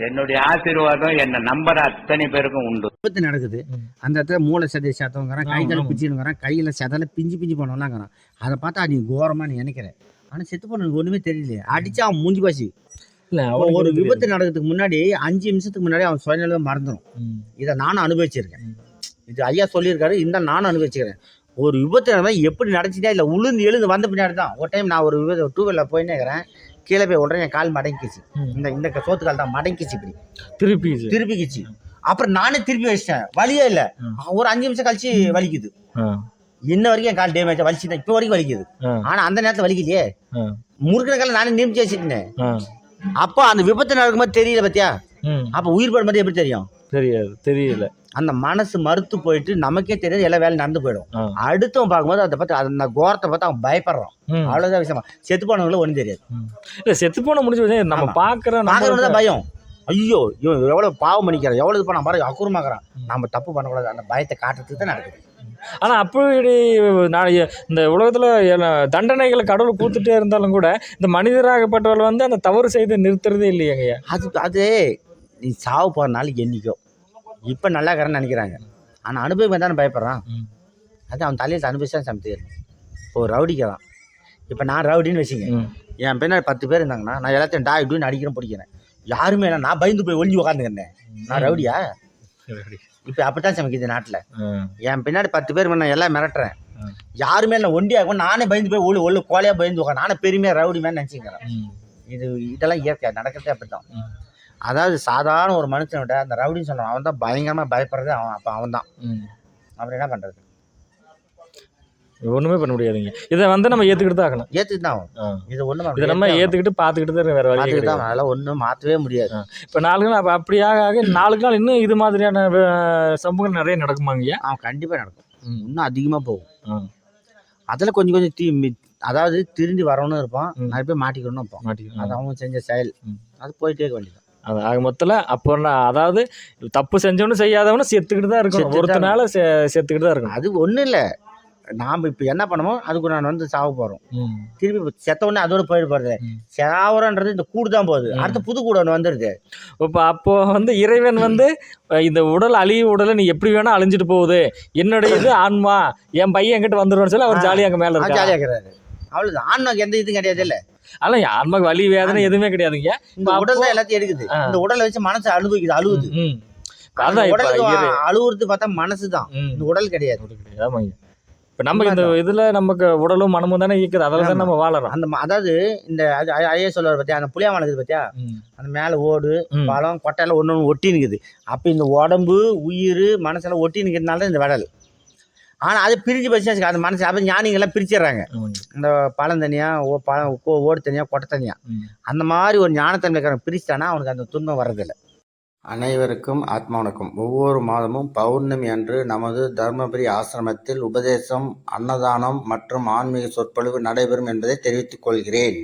என்னுடைய ஆசீர்வாதம் என்ன நம்பர் அத்தனை பேருக்கும் உண்டு. விபத்து நடக்குது, அந்த இடத்துல மூளை சதையை சேர்த்தவங்கிறான், கை கால் பிச்சுங்கிறான், கையில் சதையில பிஞ்சு போனவங்களாங்கிறான். அதை பார்த்தா நீ கோரமா நீ நினைக்கிறேன். ஆனால் செத்து போனவனுக்கு ஒன்றுமே தெரியலையே, அடிச்சா அவன் மூஞ்சி பாசி. இல்லை, ஒரு விபத்து நடக்கிறதுக்கு முன்னாடி 5 நிமிஷத்துக்கு முன்னாடி அவன் சுயநிலை மறந்துடும். இதை நானும் அனுபவிச்சிருக்கேன். இது ஐயா சொல்லியிருக்காரு, இந்த நானும் அனுபவிச்சுக்கிறேன். ஒரு விபத்து நடந்தால் எப்படி நடந்துச்சுட்டா இல்லை, உளுந்து எழுந்து வந்த பின்னாடி தான். ஒரு டைம் நான் ஒரு விபத்து 2 வீலரில் போயின்னே இருக்கிறேன், கீழே போய் உடனே என் கால் மடங்கிச்சு. இந்த சோத்து கால் தான் மடங்கிச்சு, இப்படி திருப்பிக்கிச்சு. அப்புறம் நானே திருப்பி வச்சிட்டேன், வலியே இல்லை. ஒரு 5 நிமிஷம் கழிச்சு வலிக்குது. இன்ன வரைக்கும் என் கால் டேமேஜ் வலிச்சு தான் இப்போ வரைக்கும் வலிக்குது. ஆனா அந்த நேரத்தில் வலிக்கலையே, முறுக்கின கால நானே நிமிச்சு வச்சுட்டேன். அப்போ அந்த விபத்து நடக்கும்போது தெரியல பத்தியா, அப்ப உயிர் படும் போது எப்படி தெரியும்? தெரியல. அந்த மனசு மறுத்து போயிட்டு நமக்கே தெரியாது, எல்லா வேலையும் நடந்து போயிடும். அடுத்தவன் பார்க்கும்போது அதை பார்த்து அந்த கோரத்தை பார்த்து அவன் பயப்படுறான். அவ்வளவுதான் விஷயமா. செத்து போனவங்களும் ஒன்றும் தெரியாது. இல்ல, செத்து போன முடிஞ்சு நம்ம பார்க்கறதான் பயம். ஐயோ இவன் எவ்வளவு பாவம் பண்ணிக்கிறான், எவ்வளவு பண்ண பாரு அக்குறமாக்குறான். நம்ம தப்பு பண்ணக்கூடாது, அந்த பயத்தை காட்டுறதுக்கு தான் நடக்குது. ஆனா அப்படி இந்த உலகத்துல தண்டனைகளை கடவுள் கூத்துட்டே இருந்தாலும் கூட இந்த மனிதராகப்பட்டவர்கள் வந்து அந்த தவறு செய்து நிறுத்துறதே இல்லையாங்க. அது நீ சாவு போகிற நாளைக்கு என்னைக்கோ, இப்போ நல்லா இருக்கிறேன்னு நினைக்கிறாங்க. ஆனால் அனுபவம் தானே பயப்படுறான். அது அவன் தலையில் அனுபவிச்சா சமைச்சிடணும். இப்போ ஒரு ரவுடிக்கலாம், இப்போ நான் ரவுடின்னு வச்சுங்க, என் பின்னாடி 10 பேர் இருந்தாங்கன்னா நான் எல்லாத்தையும் டாய்டுன்னு அடிக்கிறேன், பிடிக்கிறேன். யாருமே இல்லை, நான் பயந்து போய் ஒளிஞ்சு உட்காந்துக்கிறேன். நான் ரவுடியா? இப்போ அப்படித்தான் சமைக்குது நாட்டில். என் பின்னாடி 10 பேர் நான் எல்லாம் மிரட்டுறேன். யாருமே இல்லை, ஒண்டியாக நானே பயந்து போய் ஒன்று கோலையாக பயந்து உட்காந்து நானே பெருமையாக ரவுடி மேலே நினச்சிக்கிறேன். இதெல்லாம் இயற்கை நடக்கிறதே அப்படி தான். அதாவது சாதாரண ஒரு மனுஷனை விட அந்த ரவுடின்னு சொல்கிறான், அவன் தான் பயங்கரமாக பயப்படுறது. அவன் தான். அப்புறம் என்ன பண்ணுறது? ஒன்றுமே பண்ண முடியாதுங்க. இதை வந்து நம்ம ஏற்றுக்கிட்டு தான் ஆகணும். ஏற்றுக்கிட்டு தான் ஆகும். இது ஒன்றும் இதை நம்ம ஏற்றுக்கிட்டு பார்த்துக்கிட்டு தான் வேறு வழி தான். அதெல்லாம் ஒன்றும் மாற்றவே முடியாது. இப்போ 4 நாள் அப்படியாக 4 நாள் இன்னும் இது மாதிரியான சம்பவங்கள் நிறைய நடக்குமாங்க. கண்டிப்பாக நடக்கும், இன்னும் அதிகமாக போகும். அதில் கொஞ்சம் அதாவது திரும்பி வரணும்னு இருப்பான், நிறைய பேர் மாட்டிக்கணும்னு இருப்பான். அது அவங்க செஞ்ச செயல், அது போயிட்டே இருக்க வேண்டியது. அது ஆக மொத்தத்தில் அப்போ அதாவது தப்பு செஞ்சவனும் செய்யாதவனும் செத்துக்கிட்டு தான் இருக்கணும். ஒருத்தனால செத்துக்கிட்டு தான் இருக்கணும். அது ஒன்றும் இல்லை, நாம் இப்போ என்ன பண்ணுமோ அதுக்கு நான் வந்து சாவ போகிறோம். திருப்பி செத்தவொடனே அதோட போயிட்டு போகிறது. சாவரன்றது இந்த கூடு தான் போகுது, அடுத்த புது கூடு ஒன்று வந்துடுது. இப்போ அப்போ வந்து இறைவன் வந்து இந்த உடல் அழிவு உடலை நீ எப்படி வேணா அழிஞ்சிட்டு போகுது, என்னுடைய இது ஆன்மா என் பையன் என்கிட்ட வந்துடுவான்னு சொல்லி அவர் ஜாலியாக அங்கே மேலே ஜாலியாக இருக்கிறாரு. அவ்வளோதான். ஆன்மாக்கு எந்த இதுவும் கிடையாது. இல்லை, ஆனால் ஆன்மாக்கு வலி வேதனை எதுவுமே கிடையாதுங்க. இந்த உடல் தான் எல்லாத்தையும் எடுக்குது. இந்த உடலை வச்சு மனசு அழுகுது. அழுகுறது பார்த்தா மனசு தான், இந்த உடல் கிடையாது. ஆமாங்க. இப்போ நம்ம இந்த இதில் நமக்கு உடலும் மனமும் தானே இருக்குது, அதில் தான் நம்ம வாழறோம். அதாவது இந்த ஐயா சொல்லுவார் பார்த்தியா, அந்த புளியா மலை பார்த்தியா, அந்த மேலே ஓடு பழம் கொட்டையெல்லாம் ஒன்று ஒட்டி நிற்குது. அப்போ இந்த உடம்பு உயிர் மனசெல்லாம் ஒட்டி நிற்கிறதுனால தான் இந்த விடல். ஆனால் அது பிரிஞ்சு பச்சு அந்த மனசு. அப்போ ஞானிகள்லாம் பிரிச்சிடுறாங்க, இந்த பழம் தனியாக பழம் ஓடு தனியாக கொட்டை தனியாக. அந்த மாதிரி ஒரு ஞானத்தன்மைக்காரன் பிரிச்சுட்டானா அவனுக்கு அந்த துன்பம் வர்றதில்லை. அனைவருக்கும் ஆத்மா வணக்கம். ஒவ்வொரு மாதமும் பௌர்ணமி அன்று நமது தர்மபுரி ஆசிரமத்தில் உபதேசம், அன்னதானம் மற்றும் ஆன்மீக சொற்பொழிவு நடைபெறும் என்பதை தெரிவித்துக் கொள்கிறேன்.